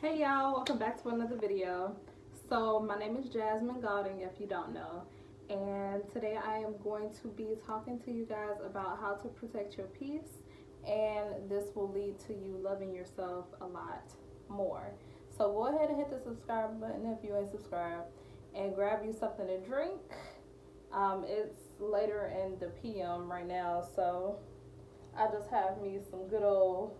Hey y'all, welcome back to another video. So my name is Jasmine Golding if you don't know, and today I am going to be talking to you guys about how to protect your peace, and this will lead to you loving yourself a lot more. So go ahead and hit the subscribe button if you ain't subscribed, and grab you something to drink. It's later in the PM right now, so I just have me some good old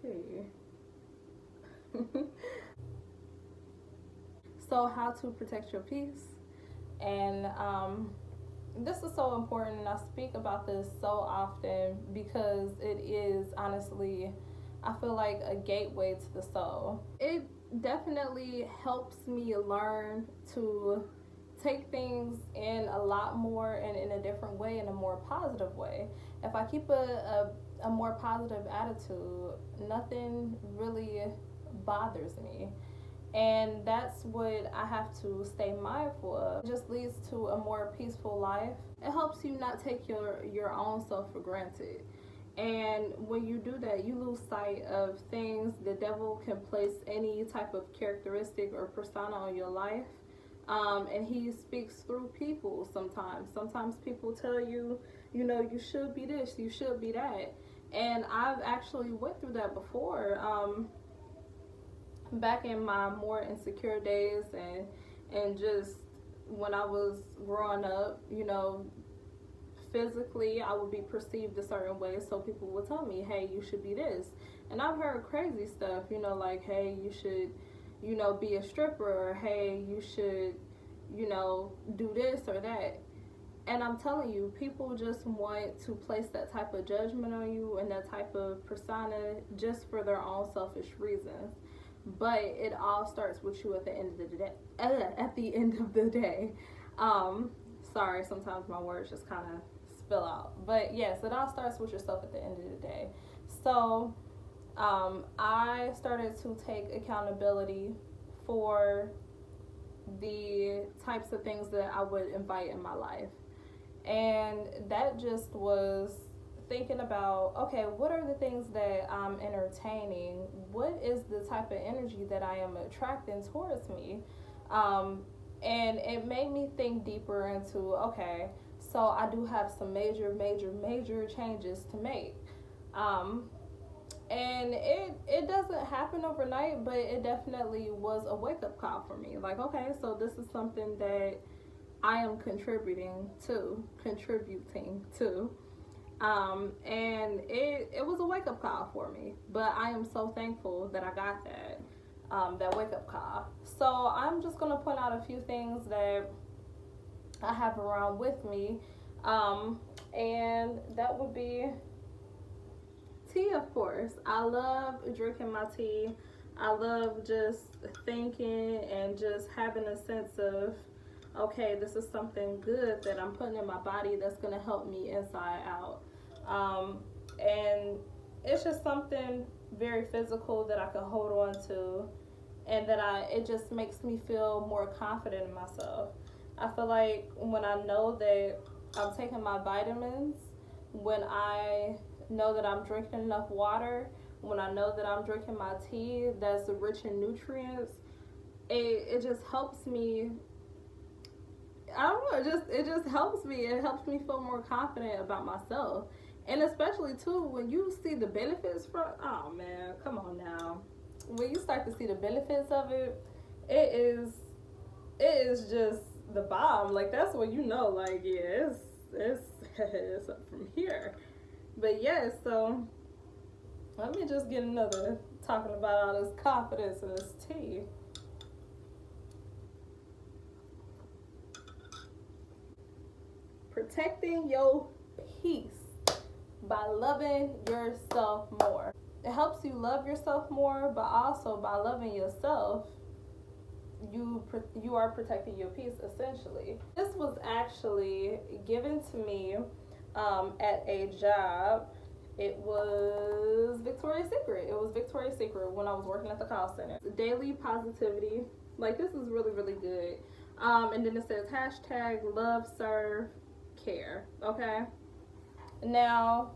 tea. So, how to protect your peace, and this is so important, and I speak about this so often because it is honestly, I feel like a gateway to the soul. It definitely helps me learn to take things in a lot more and in a different way, in a more positive way. If I keep a more positive attitude, nothing really bothers me, and that's what I have to stay mindful of. It just leads to a more peaceful life. It helps you not take your own self for granted, and when you do that, you lose sight of things. The devil can place any type of characteristic or persona on your life, and he speaks through people. Sometimes people tell you, you know, you should be this, you should be that, and I've actually went through that before. Back in my more insecure days, and just when I was growing up, you know, physically I would be perceived a certain way, so people would tell me, hey, you should be this. And I've heard crazy stuff, you know, like, hey, you should, you know, be a stripper, or hey, you should, you know, do this or that. And I'm telling you, people just want to place that type of judgment on you and that type of persona just for their own selfish reasons. But it all starts with you at the end of the day. At the end of the day, um, sorry, sometimes my words just kind of spill out. But yes, it all starts with yourself at the end of the day. So, I started to take accountability for the types of things that I would invite in my life. And that just was thinking about, okay, what are the things that I'm entertaining? What is the type of energy that I am attracting towards me? And it made me think deeper into, okay, so I do have some major changes to make. Um, and it doesn't happen overnight, but it definitely was a wake up call for me. Like, okay, so this is something that I am contributing to. And it was a wake up call for me, but I am so thankful that I got that wake up call. So I'm just gonna point out a few things that I have around with me, and that would be tea, of course. I love drinking my tea. I love just thinking and just having a sense of, okay, this is something good that I'm putting in my body that's going to help me inside out. And it's just something very physical that I can hold on to, and that it just makes me feel more confident in myself. I feel like when I know that I'm taking my vitamins, when I know that I'm drinking enough water, when I know that I'm drinking my tea that's rich in nutrients, it just helps me. I don't know, it just helps me. It helps me feel more confident about myself. And especially too when you see the benefits from, oh man, come on now. When you start to see the benefits of it, it is it is just the bomb. Like, that's when you know, like, yeah, it's it's up from here. But yeah, so let me just get another, talking about all this confidence in this tea. Protecting your peace by loving yourself more. It helps you love yourself more, but also by loving yourself, you are protecting your peace essentially. This was actually given to me at a job. It was Victoria's Secret. It was Victoria's Secret when I was working at the call center. Daily positivity. Like, this is really, really good. And then it says hashtag love, serve, care. Okay. Now,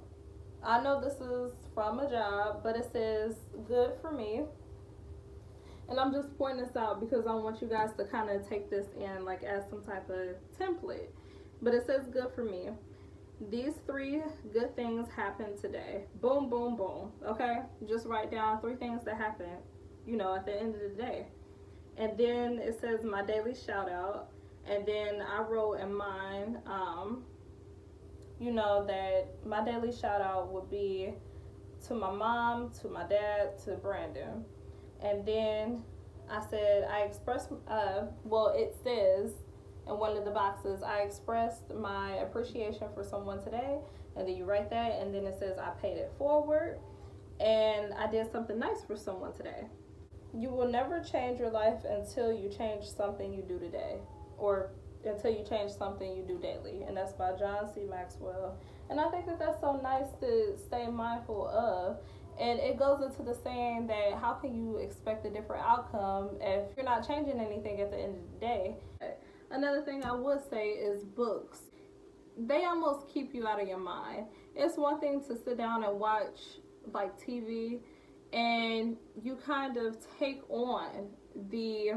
I know this is from a job, but it says good for me. And I'm just pointing this out because I want you guys to kind of take this in like as some type of template. But it says good for me. These 3 good things happened today. Boom, boom, boom. Okay? Just write down 3 things that happened, at the end of the day. And then it says my daily shout out. And then I wrote in mine, that my daily shout out would be to my mom, to my dad, to Brandon. And then I said, I expressed, it says in one of the boxes, I expressed my appreciation for someone today. And then you write that, and then it says, I paid it forward. And I did something nice for someone today. You will never change your life until you change something you do today, or until you change something you do daily. And that's by John C. Maxwell. And I think that that's so nice to stay mindful of. And it goes into the saying that how can you expect a different outcome if you're not changing anything at the end of the day? Another thing I would say is books. They almost keep you out of your mind. It's one thing to sit down and watch like TV and you kind of take on the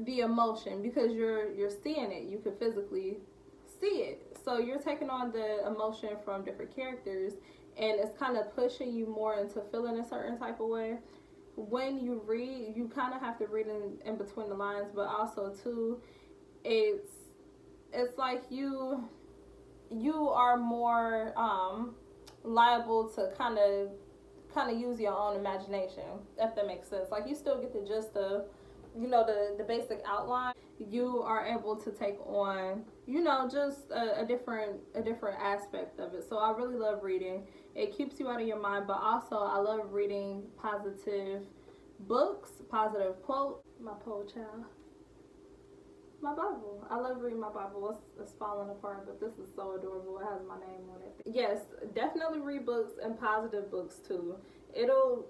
emotion because you're seeing it. You can physically see it. So you're taking on the emotion from different characters, and it's kind of pushing you more into feeling a certain type of way. When you read, you kind of have to read in between the lines, but also too, it's like you are more liable to kind of use your own imagination, if that makes sense. Like you still get the gist of the basic outline. You are able to take on just a different aspect of it. So I really love reading. It keeps you out of your mind, but also I love reading positive books, positive quotes. My poor child, my Bible. I love reading my Bible. It's falling apart, but this is so adorable. It has my name on it. Yes, definitely read books, and positive books too. It'll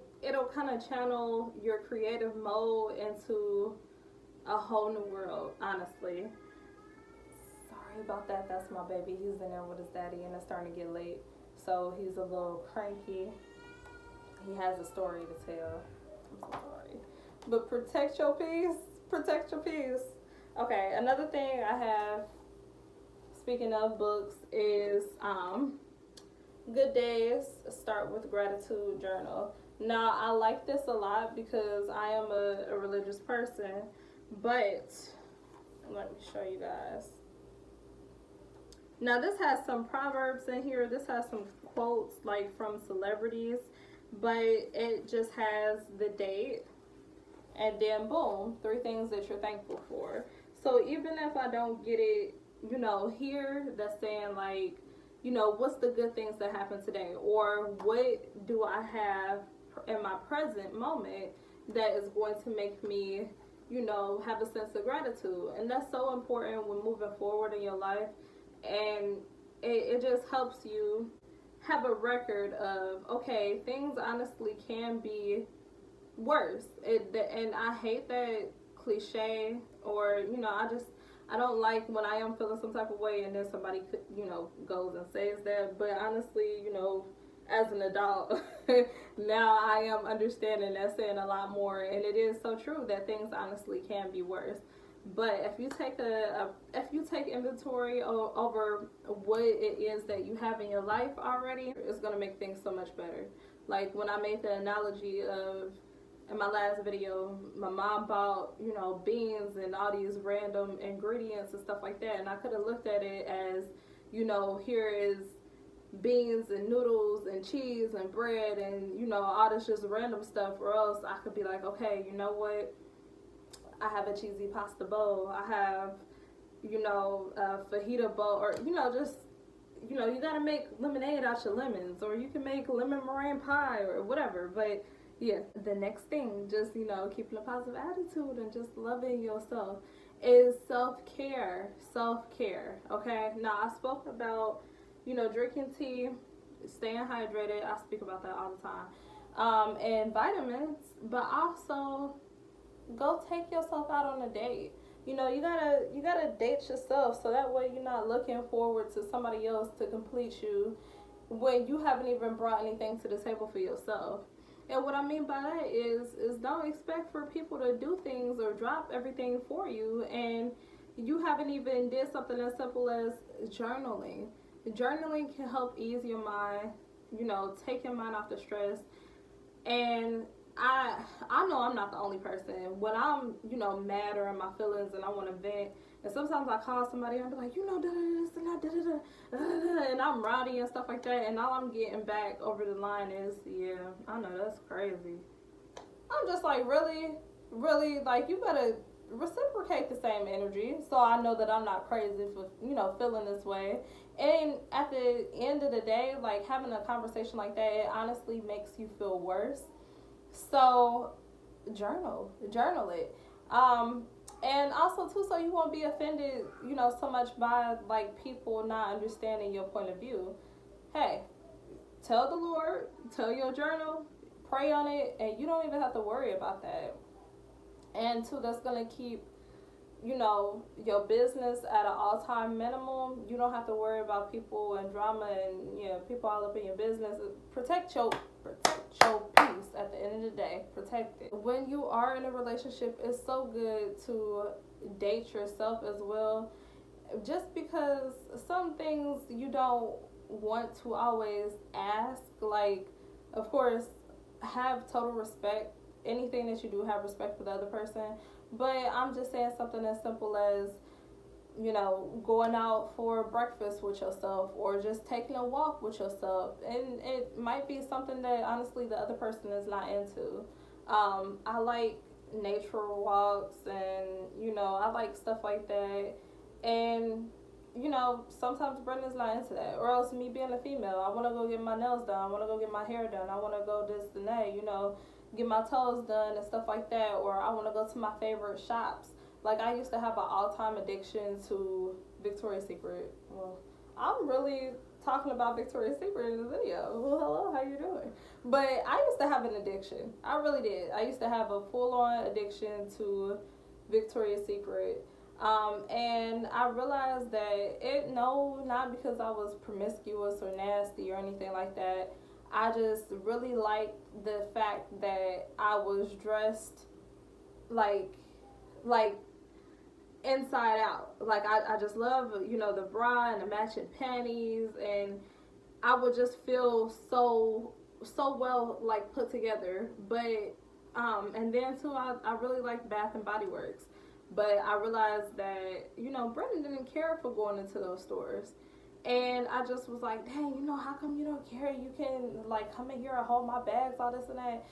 kind of channel your creative mode into a whole new world, honestly. Sorry about that. That's my baby. He's in there with his daddy, and it's starting to get late. So he's a little cranky. He has a story to tell. I'm so sorry. But protect your peace. Protect your peace. Okay, another thing I have, speaking of books, is Good Days Start with Gratitude Journal. Now, I like this a lot because I am a religious person, but let me show you guys. Now, this has some proverbs in here. This has some quotes like from celebrities, but it just has the date, and then boom, 3 things that you're thankful for. So even if I don't get it, here, that's saying like, what's the good things that happened today? Or what do I have in my present moment that is going to make me, have a sense of gratitude? And that's so important when moving forward in your life. And it just helps you have a record of, okay, things honestly can be worse. And I hate that cliche, or I don't like when I am feeling some type of way and then somebody goes and says that. But honestly, as an adult now I am understanding that saying a lot more, and it is so true that things honestly can be worse. But if you take inventory over what it is that you have in your life already, it's gonna make things so much better. Like when I made the analogy of, in my last video, my mom bought, beans and all these random ingredients and stuff like that. And I could have looked at it as, here is beans and noodles and cheese and bread and, all this just random stuff. Or else I could be like, okay, you know what? I have a cheesy pasta bowl. I have, a fajita bowl. Or, just, you gotta make lemonade out your lemons. Or you can make lemon meringue pie or whatever. But yeah, the next thing, just, keeping a positive attitude and just loving yourself, is self-care. Self-care, okay? Now, I spoke about, drinking tea, staying hydrated. I speak about that all the time. And vitamins, but also go take yourself out on a date. You gotta date yourself, so that way you're not looking forward to somebody else to complete you. when you haven't even brought anything to the table for yourself. And what I mean by that is don't expect for people to do things or drop everything for you, and you haven't even did something as simple as journaling. Journaling can help ease your mind, you know, take your mind off the stress. And I know I'm not the only person. When I'm, you know, mad or in my feelings and I want to vent, and sometimes I call somebody and I be like, you know, da da this and da da da, and I'm rowdy and stuff like that, and all I'm getting back over the line is, yeah, I know, that's crazy. I'm just like, really, really, like, you better reciprocate the same energy, so I know that I'm not crazy for, you know, feeling this way. And at the end of the day, like, having a conversation like that, it honestly makes you feel worse. So journal it. And also too, so you won't be offended, you know, so much by like people not understanding your point of view. Hey, tell the Lord, tell your journal, pray on it, and you don't even have to worry about that. And two, that's gonna keep, you know, your business at an all-time minimum. You don't have to worry about people and drama and, you know, people all up in your business. Protect your peace. At the end of the day, protect it. When you are in a relationship, it's so good to date yourself as well, just because some things you don't want to always ask. Like, of course, have total respect. Anything that you do, have respect for the other person. But I'm just saying something as simple as, you know, going out for breakfast with yourself or just taking a walk with yourself. And it might be something that honestly the other person is not into. I like nature walks, and, you know, I like stuff like that. And, you know, sometimes Brendan's not into that. Or else me being a female, I want to go get my nails done. I want to go get my hair done. I want to go this and that, you know, get my toes done and stuff like that. Or I want to go to my favorite shops. Like, I used to have an all-time addiction to Victoria's Secret. Well, I'm really talking about Victoria's Secret in the video. Well, hello, how you doing? But I used to have an addiction. I really did. I used to have a full-on addiction to Victoria's Secret. And I realized that not because I was promiscuous or nasty or anything like that. I just really liked the fact that I was dressed like inside out. Like, I just love, you know, the bra and the matching panties, and I would just feel so well, like, put together. But and then too, I really liked Bath and Body Works. But I realized that, you know, Brendan didn't care for going into those stores. And I just was like, dang, you know, how come you don't care? You can, like, come in here and hold my bags, all this and that.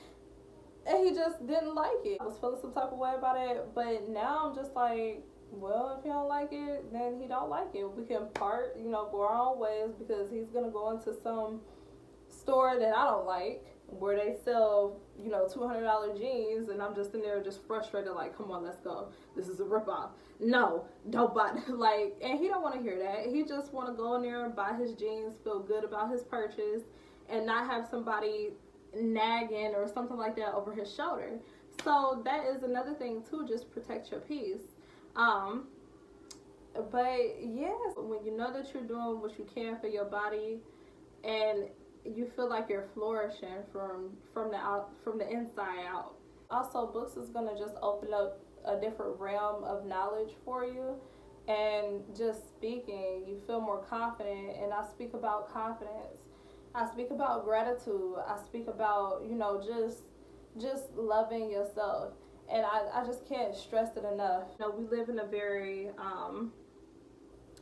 And he just didn't like it. I was feeling some type of way about it. But now I'm just like, well, if he don't like it, then he don't like it. We can part, you know, go our own ways, because he's going to go into some store that I don't like, where they sell, you know, $200 jeans, and I'm just in there just frustrated, like, come on, let's go. This is a ripoff. No, don't buy it. Like, and he don't want to hear that. He just want to go in there and buy his jeans, feel good about his purchase, and not have somebody nagging or something like that over his shoulder. So that is another thing too, just protect your peace. But yes, when you know that you're doing what you can for your body, and you feel like you're flourishing from the inside out. Also, books is gonna just open up a different realm of knowledge for you, and just speaking, you feel more confident. And I speak about confidence. I speak about gratitude. I speak about, you know, just loving yourself. And I just can't stress it enough. You know, we live in a very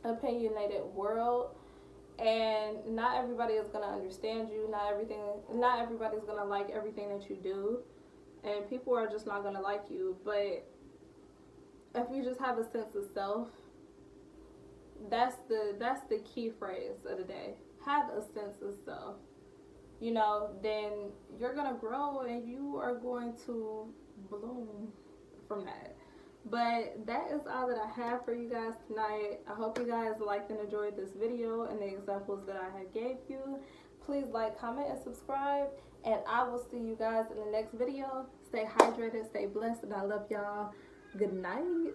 opinionated world, and not everybody is gonna understand you. Not everybody's gonna like everything that you do, and people are just not gonna like you. But if you just have a sense of self, that's the key phrase of the day. Have a sense of self. You know, then you're gonna grow and you are going to bloom from that. But that is all that I have for you guys tonight. I hope you guys liked and enjoyed this video and the examples that I had gave you. Please like, comment, and subscribe, and I will see you guys in the next video. Stay hydrated, stay blessed, and I love y'all. Good night.